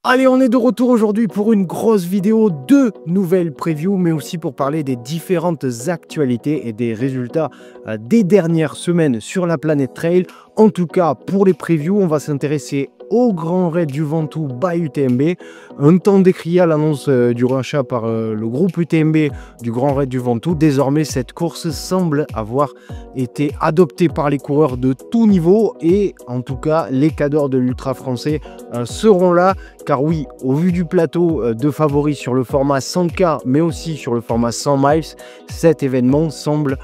Allez, on est de retour aujourd'hui pour une grosse vidéo, deux nouvelles previews, mais aussi pour parler des différentes actualités et des résultats des dernières semaines sur la planète trail. En tout cas, pour les previews, on va s'intéresser au Grand Raid du Ventoux by UTMB. Un temps décrié à l'annonce du rachat par le groupe UTMB du Grand Raid du Ventoux. Désormais, cette course semble avoir été adoptée par les coureurs de tout niveau et en tout cas, les cadors de l'ultra français seront là. Car oui, au vu du plateau de favoris sur le format 100K, mais aussi sur le format 100 miles, cet événement semble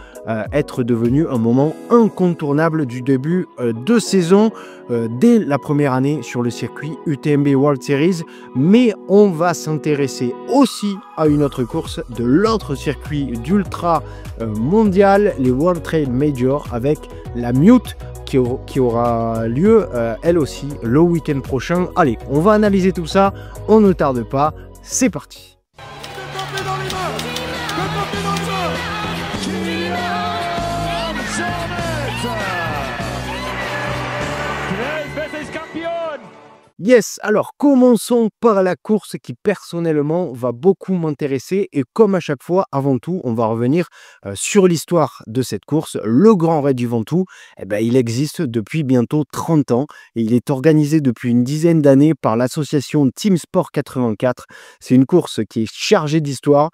être devenu un moment incontournable du début de saison dès la première année sur le circuit UTMB World Series. Mais on va s'intéresser aussi à une autre course de l'autre circuit d'ultra mondial, les World Trail Major, avec la Mute qui aura lieu elle aussi le week-end prochain. Allez, on va analyser tout ça, on ne tarde pas, c'est parti. Yes, alors commençons par la course qui personnellement va beaucoup m'intéresser et comme à chaque fois, avant tout, on va revenir sur l'histoire de cette course. Le Grand Raid du Ventoux, eh ben, il existe depuis bientôt 30 ans et il est organisé depuis une dizaine d'années par l'association Team Sport 84. C'est une course qui est chargée d'histoire,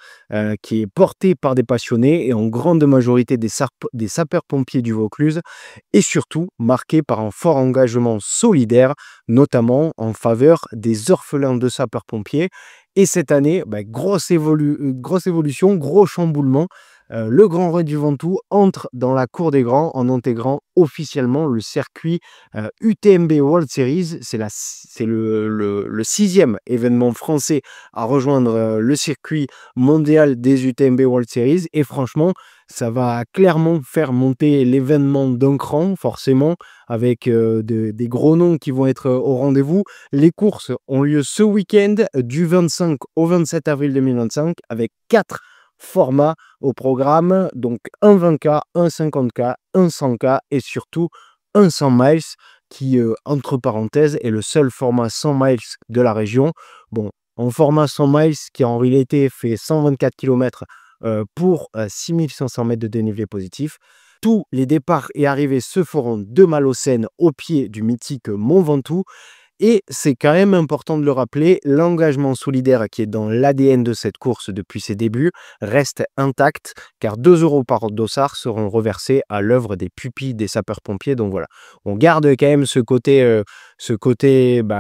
qui est portée par des passionnés et en grande majorité des sapeurs-pompiers du Vaucluse et surtout marquée par un fort engagement solidaire, notamment en faveur des orphelins de sapeurs-pompiers. Et cette année, grosse évolution, gros chamboulement. Le Grand Raid du Ventoux entre dans la cour des grands en intégrant officiellement le circuit UTMB World Series. C'est le sixième événement français à rejoindre le circuit mondial des UTMB World Series. Et franchement, ça va clairement faire monter l'événement d'un cran, forcément, avec des gros noms qui vont être au rendez-vous. Les courses ont lieu ce week-end du 25 au 27 avril 2025 avec 4 formats au programme, donc un 20K, un 50K, un 100K et surtout un 100 miles qui, entre parenthèses, est le seul format 100 miles de la région. Bon, en format 100 miles qui en réalité fait 124 km pour 6500 mètres de dénivelé positif. Tous les départs et arrivées se feront de Malaucène au pied du mythique Mont Ventoux. Et c'est quand même important de le rappeler, l'engagement solidaire qui est dans l'ADN de cette course depuis ses débuts reste intact, car 2 € par dossard seront reversés à l'œuvre des pupilles des sapeurs-pompiers. Donc voilà, on garde quand même ce côté solidaire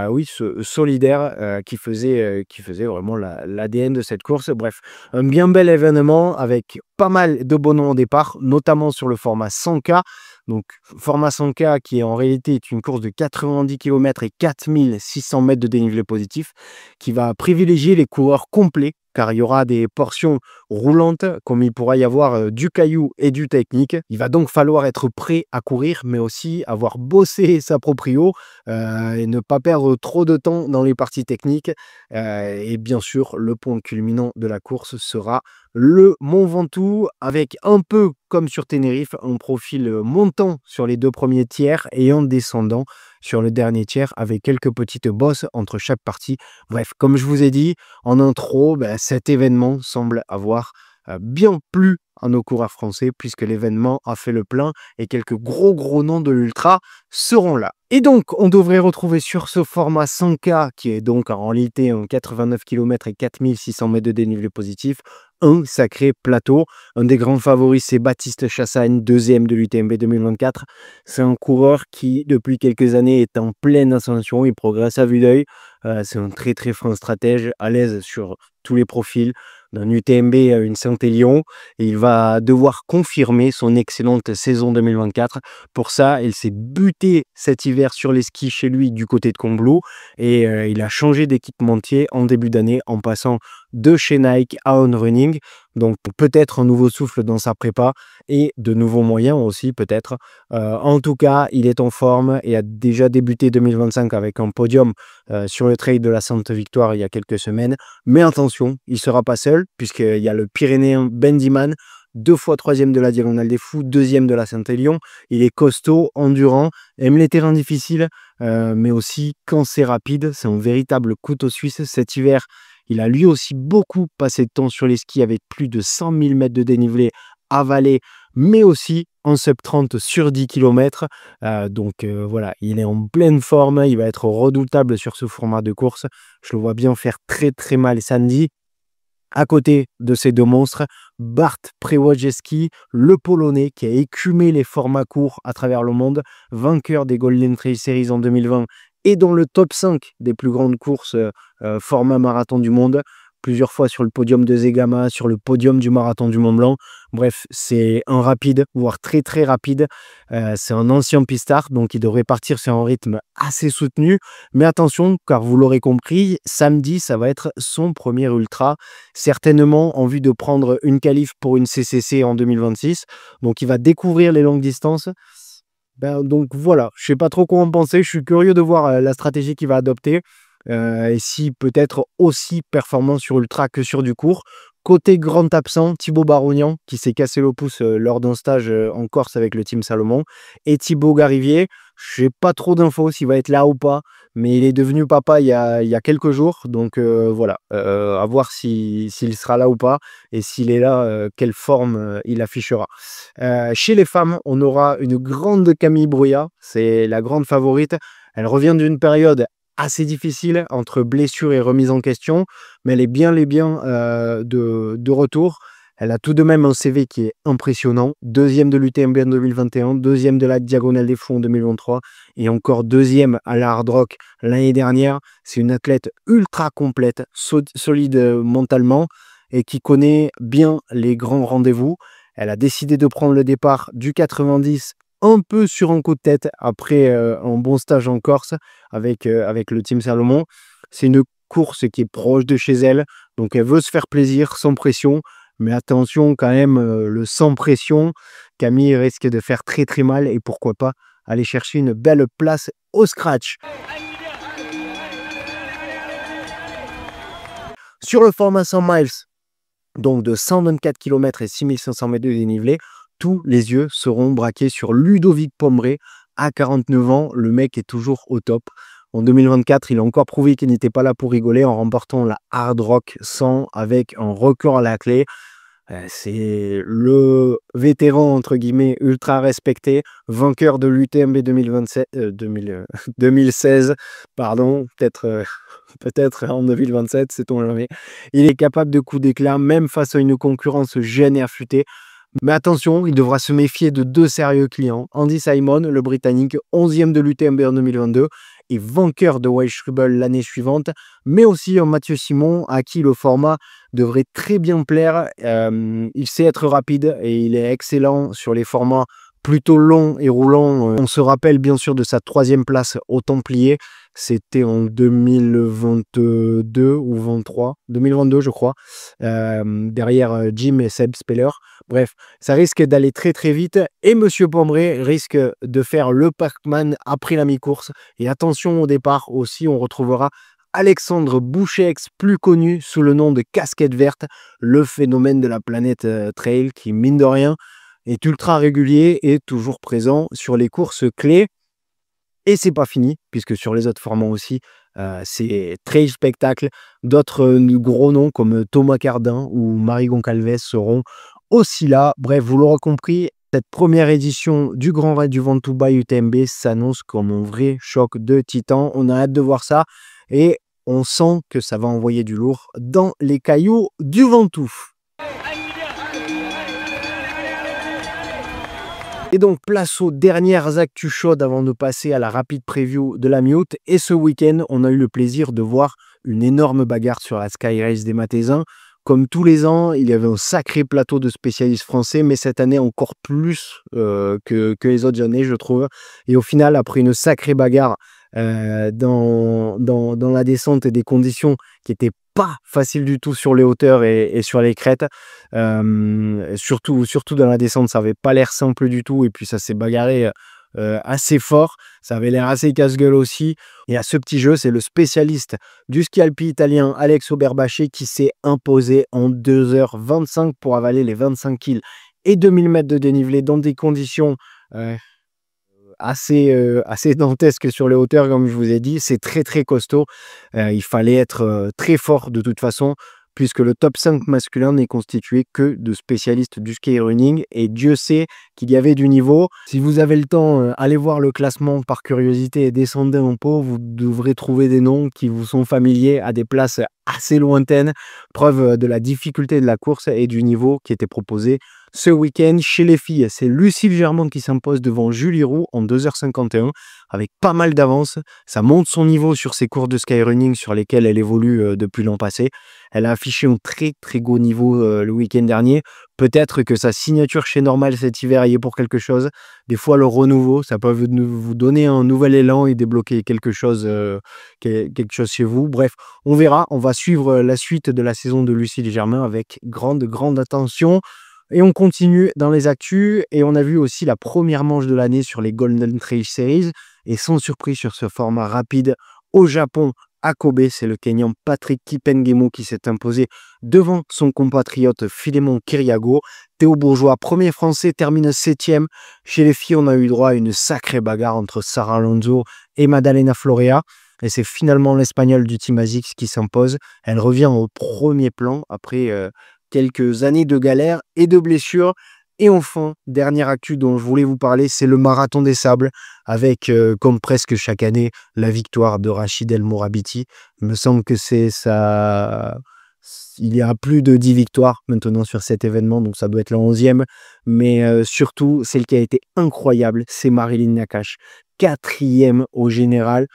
qui faisait vraiment l'ADN de cette course. Bref, un bien bel événement avec pas mal de bons noms au départ, notamment sur le format 100K. Donc, format 100K qui en réalité est une course de 90 km et 4600 mètres de dénivelé positif qui va privilégier les coureurs complets car il y aura des portions roulantes comme il pourra y avoir du caillou et du technique. Il va donc falloir être prêt à courir mais aussi avoir bossé sa proprio et ne pas perdre trop de temps dans les parties techniques. Et bien sûr, le point culminant de la course sera le Mont Ventoux avec un peu comme sur Tenerife, un profil montant sur les 2 premiers tiers et en descendant sur le dernier tiers avec quelques petites bosses entre chaque partie. Bref, comme je vous ai dit en intro, cet événement semble avoir bien plu à nos coureurs français puisque l'événement a fait le plein et quelques gros noms de l'ultra seront là. Et donc, on devrait retrouver sur ce format 100K, qui est donc en réalité un 89 km et 4600 mètres de dénivelé positif, un sacré plateau. Un des grands favoris, c'est Baptiste Chassagne, deuxième de l'UTMB 2024. C'est un coureur qui, depuis quelques années, est en pleine ascension. Il progresse à vue d'œil. C'est un très fin stratège, à l'aise sur tous les profils d'un UTMB à une Saint-Élion. Et il va devoir confirmer son excellente saison 2024. Pour ça, il s'est buté cet hiver sur les skis chez lui du côté de Combloux et il a changé d'équipementier en début d'année en passant de chez Nike à On Running. Donc peut-être un nouveau souffle dans sa prépa et de nouveaux moyens aussi peut-être. En tout cas, il est en forme et a déjà débuté 2025 avec un podium sur le trail de la Sainte Victoire il y a quelques semaines. Mais attention, il ne sera pas seul puisqu'il y a le Pyrénéen Bendiman 2 fois 3e de la Diagonale des Fous, 2e de la Saint-Élion. Il est costaud, endurant, aime les terrains difficiles, mais aussi quand c'est rapide. C'est un véritable couteau suisse. Cet hiver, il a lui aussi beaucoup passé de temps sur les skis avec plus de 100 000 mètres de dénivelé à Valais, mais aussi en sub 30 sur 10 km. Voilà, il est en pleine forme. Il va être redoutable sur ce format de course. Je le vois bien faire très très mal samedi. À côté de ces deux monstres, Bart Przewojewski, le Polonais qui a écumé les formats courts à travers le monde, vainqueur des Golden Trail Series en 2020 et dans le top 5 des plus grandes courses format marathon du monde, plusieurs fois sur le podium de Zegama, sur le podium du marathon du Mont Blanc. Bref, c'est un rapide, voire très très rapide. C'est un ancien pistard, donc il devrait partir sur un rythme assez soutenu. Mais attention, car vous l'aurez compris, samedi, ça va être son premier ultra, certainement en vue de prendre une qualif pour une CCC en 2026. Donc il va découvrir les longues distances. Donc voilà, je sais pas trop quoi en penser. Je suis curieux de voir la stratégie qu'il va adopter. Et si peut-être aussi performant sur ultra que sur du court. Côté grand absent, Thibaut Barognan qui s'est cassé le pouce lors d'un stage en Corse avec le Team Salomon, et Thibaut Garivier. Je n'ai pas trop d'infos s'il va être là ou pas, mais il est devenu papa il y a quelques jours, donc voilà, à voir s'il sera là ou pas, et s'il est là, quelle forme il affichera. Chez les femmes, on aura une grande Camille Brouillat, c'est la grande favorite. Elle revient d'une période assez difficile entre blessure et remise en question, mais elle est bien de retour. Elle a tout de même un CV qui est impressionnant. Deuxième de l'UTMB en 2021, deuxième de la Diagonale des Fous en 2023 et encore deuxième à la Hard Rock l'année dernière. C'est une athlète ultra complète, solide mentalement et qui connaît bien les grands rendez-vous. Elle a décidé de prendre le départ du 90 un peu sur un coup de tête après un bon stage en Corse avec le Team Salomon. C'est une course qui est proche de chez elle, donc elle veut se faire plaisir sans pression, mais attention quand même, le sans pression, Camille risque de faire très très mal et pourquoi pas aller chercher une belle place au scratch. Sur le format 100 miles, donc de 124 km et 6500 mètres de dénivelé, tous les yeux seront braqués sur Ludovic Pombray. À 49 ans, le mec est toujours au top. En 2024, il a encore prouvé qu'il n'était pas là pour rigoler en remportant la Hard Rock 100 avec un record à la clé. C'est le vétéran, entre guillemets, ultra respecté, vainqueur de l'UTMB 2016, pardon, peut-être en 2027, sait-on jamais. Il est capable de coups d'éclat, même face à une concurrence jeune et affûtée. Mais attention, il devra se méfier de deux sérieux clients. Andy Simon, le Britannique, 11e de l'UTMB en 2022 et vainqueur de Weichsrubel l'année suivante, mais aussi un Mathieu Simon à qui le format devrait très bien plaire. Il sait être rapide et il est excellent sur les formats plutôt longs et roulants. On se rappelle bien sûr de sa 3e place au Templier. C'était en 2022 ou 23, 2022 je crois, derrière Jim et Seb Speller. Bref, ça risque d'aller très très vite et Monsieur Pombray risque de faire le Pac-Man après la mi-course. Et attention au départ aussi, on retrouvera Alexandre Bouchex, plus connu sous le nom de Casquette Verte, le phénomène de la planète trail qui, mine de rien, est ultra régulier et toujours présent sur les courses clés. Et c'est pas fini, puisque sur les autres formats aussi, c'est trail spectacle. D'autres gros noms comme Thomas Cardin ou Marie Goncalves seront aussi là. Bref, vous l'aurez compris, cette première édition du Grand Raid du Ventoux by UTMB s'annonce comme un vrai choc de titan. On a hâte de voir ça et on sent que ça va envoyer du lourd dans les cailloux du Ventoux. Et donc, place aux dernières actus chaudes avant de passer à la rapide preview de la mi-août. Et ce week-end, on a eu le plaisir de voir une énorme bagarre sur la Sky Race des Mathésins. Comme tous les ans, il y avait un sacré plateau de spécialistes français, mais cette année encore plus que les autres années, je trouve. Et au final, après une sacrée bagarre dans la descente et des conditions qui n'étaient pas faciles du tout sur les hauteurs et sur les crêtes, surtout dans la descente, ça n'avait pas l'air simple du tout, et puis ça s'est bagarré assez fort. Ça avait l'air assez casse-gueule aussi. Et à ce petit jeu, c'est le spécialiste du ski alpi italien Alex Oberbaché qui s'est imposé en 2h25 pour avaler les 25 kills et 2000 mètres de dénivelé dans des conditions assez dantesques sur les hauteurs, comme je vous ai dit. C'est très, très costaud. Il fallait être très fort de toute façon, puisque le top 5 masculin n'est constitué que de spécialistes du skyrunning, et Dieu sait qu'il y avait du niveau. Si vous avez le temps, allez voir le classement par curiosité et descendez un peu, vous devrez trouver des noms qui vous sont familiers à des places assez lointaines, preuve de la difficulté de la course et du niveau qui était proposé ce week-end. Chez les filles, c'est Lucille Germont qui s'impose devant Julie Roux en 2h51 avec pas mal d'avance. Ça monte son niveau sur ses cours de skyrunning sur lesquels elle évolue depuis l'an passé. Elle a affiché un très très gros niveau le week-end dernier. Peut-être que sa signature chez Normal cet hiver y est pour quelque chose. Des fois, le renouveau, ça peut vous donner un nouvel élan et débloquer quelque chose chez vous. Bref, on verra. On va suivre la suite de la saison de Lucille Germain avec grande attention. Et on continue dans les actus. Et on a vu aussi la première manche de l'année sur les Golden Trail Series. Et sans surprise sur ce format rapide au Japon, à Kobe, c'est le Kenyan Patrick Kipengemo qui s'est imposé devant son compatriote Philémon Kiriago. Théo Bourgeois, premier français, termine 7e. Chez les filles, on a eu droit à une sacrée bagarre entre Sarah Alonso et Madalena Florea. Et c'est finalement l'Espagnole du Team ASICS qui s'impose. Elle revient au premier plan après quelques années de galère et de blessures. Et enfin, dernière actu dont je voulais vous parler, c'est le Marathon des Sables, avec, comme presque chaque année, la victoire de Rachid El Morabiti. Il me semble que c'est ça. Il y a plus de 10 victoires maintenant sur cet événement, donc ça doit être la 11e. Mais surtout, celle qui a été incroyable, c'est Marilyn Nakache, 4e au général.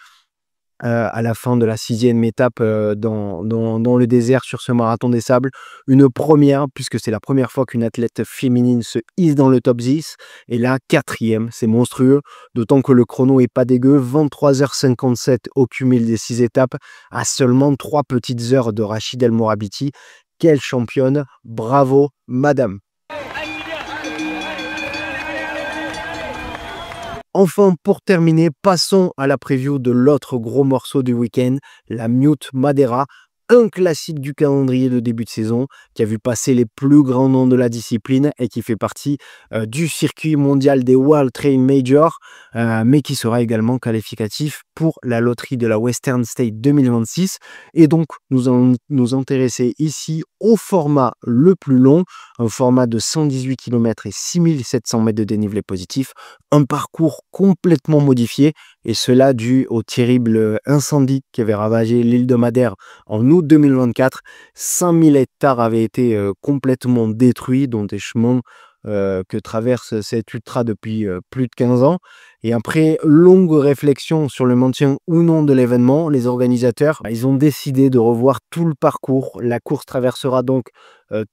À la fin de la 6e étape dans le désert sur ce Marathon des Sables. Une première, puisque c'est la première fois qu'une athlète féminine se hisse dans le top 10. Et là, 4e, c'est monstrueux. D'autant que le chrono est pas dégueu. 23h57 au cumul des 6 étapes, à seulement 3 petites heures de Rachid El Morabiti. Quelle championne! Bravo, madame! Enfin, pour terminer, passons à la preview de l'autre gros morceau du week-end, la Mute Madeira, un classique du calendrier de début de saison qui a vu passer les plus grands noms de la discipline et qui fait partie du circuit mondial des World Trail Major, mais qui sera également qualificatif pour la loterie de la Western State 2026. Et donc, nous allons nous intéresser ici au format le plus long, un format de 118 km et 6700 mètres de dénivelé positif, un parcours complètement modifié, et cela dû au terrible incendie qui avait ravagé l'île de Madère en août 2024. 5000 hectares avaient été complètement détruits, dont des chemins que traverse cet ultra depuis plus de 15 ans. Et après longue réflexion sur le maintien ou non de l'événement, les organisateurs, ils ont décidé de revoir tout le parcours. La course traversera donc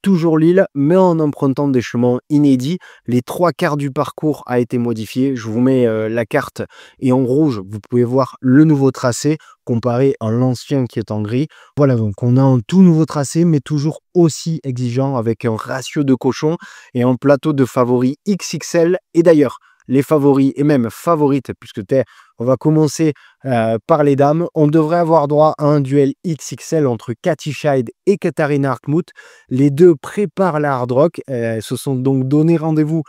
toujours l'île, mais en empruntant des chemins inédits. Les 3/4 du parcours a été modifié. Je vous mets la carte, et en rouge, vous pouvez voir le nouveau tracé comparé à l'ancien qui est en gris. Voilà, donc on a un tout nouveau tracé, mais toujours aussi exigeant, avec un ratio de cochon et un plateau de favoris XXL. Et d'ailleurs, les favoris et même favorites, puisque on va commencer par les dames, on devrait avoir droit à un duel XXL entre Katy Scheid et Katharina Hartmut. Les deux préparent la Hard Rock, se sont donc donné rendez-vous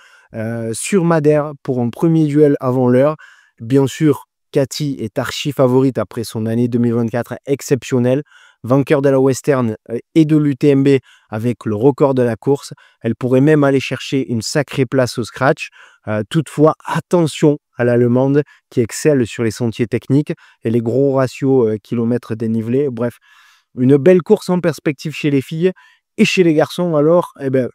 sur Madère pour un premier duel avant l'heure. Bien sûr, Katy est archi favorite après son année 2024 exceptionnelle, vainqueur de la Western et de l'UTMB avec le record de la course. Elle pourrait même aller chercher une sacrée place au scratch. Toutefois, attention à l'Allemande qui excelle sur les sentiers techniques et les gros ratios kilomètres dénivelés. Bref, une belle course en perspective chez les filles. Et chez les garçons, alors, eh ben,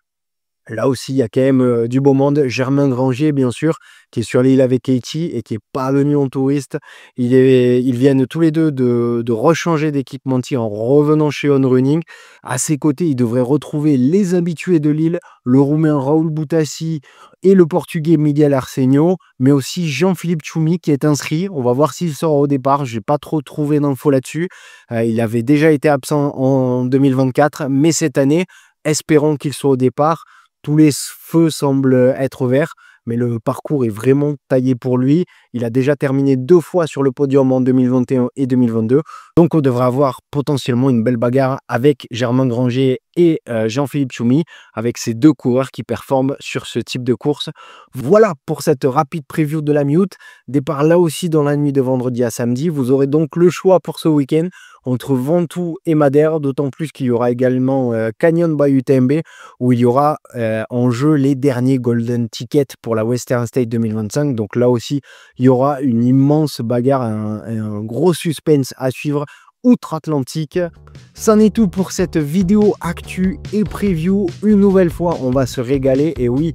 là aussi, il y a quand même du beau monde. Germain Granger, bien sûr, qui est sur l'île avec Katie et qui n'est pas venu en touriste. Ils viennent tous les deux de rechanger d'équipementier en revenant chez On Running. À ses côtés, il devrait retrouver les habitués de l'île, le Roumain Raoul Boutassi et le Portugais Miguel Arsenio, mais aussi Jean-Philippe Tchoumi qui est inscrit. On va voir s'il sort au départ. Je n'ai pas trop trouvé d'infos là-dessus. Il avait déjà été absent en 2024, mais cette année, espérons qu'il soit au départ. Tous les feux semblent être ouverts. mais le parcours est vraiment taillé pour lui. Il a déjà terminé 2 fois sur le podium en 2021 et 2022. Donc, on devrait avoir potentiellement une belle bagarre avec Germain Granger et Jean-Philippe Choumi, avec ces 2 coureurs qui performent sur ce type de course. Voilà pour cette rapide preview de la Mi-Août. Départ là aussi dans la nuit de vendredi à samedi. Vous aurez donc le choix pour ce week-end entre Ventoux et Madère, d'autant plus qu'il y aura également Canyon by UTMB, où il y aura en jeu les derniers Golden Tickets pour la Western State 2025. Donc là aussi, il y aura une immense bagarre, un gros suspense à suivre outre-Atlantique. C'en est tout pour cette vidéo actu et preview. Une nouvelle fois, on va se régaler. Et oui,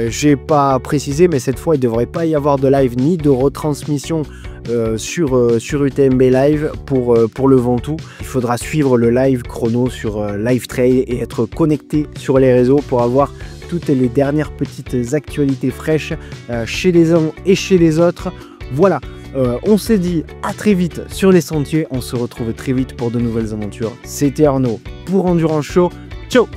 j'ai pas précisé, mais cette fois, il ne devrait pas y avoir de live ni de retransmission sur UTMB Live pour le Ventoux. Il faudra suivre le live chrono sur Live Trail et être connecté sur les réseaux pour avoir toutes les dernières petites actualités fraîches chez les uns et chez les autres. Voilà. On s'est dit à très vite sur les sentiers. On se retrouve très vite pour de nouvelles aventures. C'était Arnaud pour Endurance Show. Ciao!